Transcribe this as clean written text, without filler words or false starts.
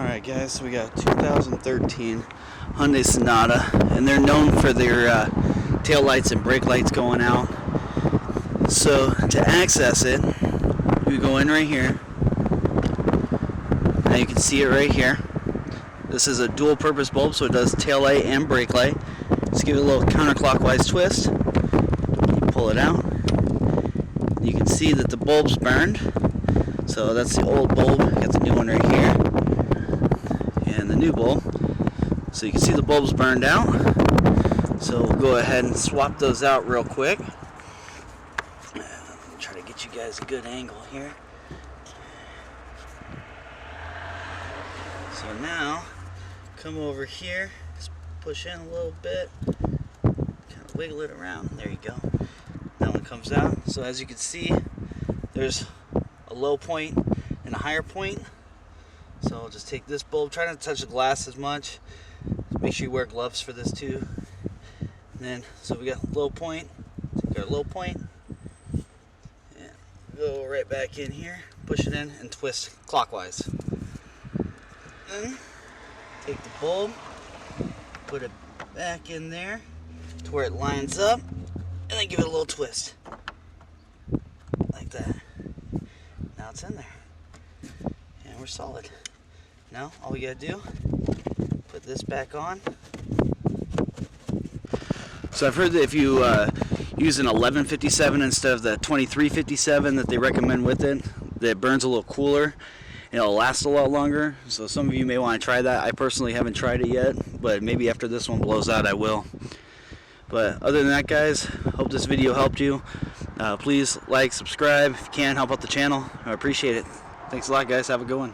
Alright guys, so we got 2013 Hyundai Sonata, and they're known for their tail lights and brake lights going out. So to access it, we go in right here. Now you can see it right here. This is a dual purpose bulb, so it does tail light and brake light. Just give it a little counterclockwise twist. You pull it out. You can see that the bulb's burned. So that's the old bulb. Got the new one right here. And the new bulb. So you can see the bulb's burned out. So we'll go ahead and swap those out real quick. Try to get you guys a good angle here. So now, come over here, just push in a little bit, kind of wiggle it around. There you go. That one comes out. So as you can see, there's a low point and a higher point. So I'll just take this bulb, try not to touch the glass as much. Make sure you wear gloves for this too. And then, so we got low point, take our low point, and go right back in here, push it in, and twist clockwise. Then take the bulb, put it back in there to where it lines up, and then give it a little twist. Like that. Now it's in there. And we're solid. Now all we gotta do, put this back on. So I've heard that if you use an 1157 instead of the 2357 that they recommend with it, that it burns a little cooler and it'll last a lot longer. So some of you may want to try that. I personally haven't tried it yet, but maybe after this one blows out I will. But other than that guys, hope this video helped you. Please like, subscribe if you can, help out the channel. I appreciate it. Thanks a lot guys, have a good one.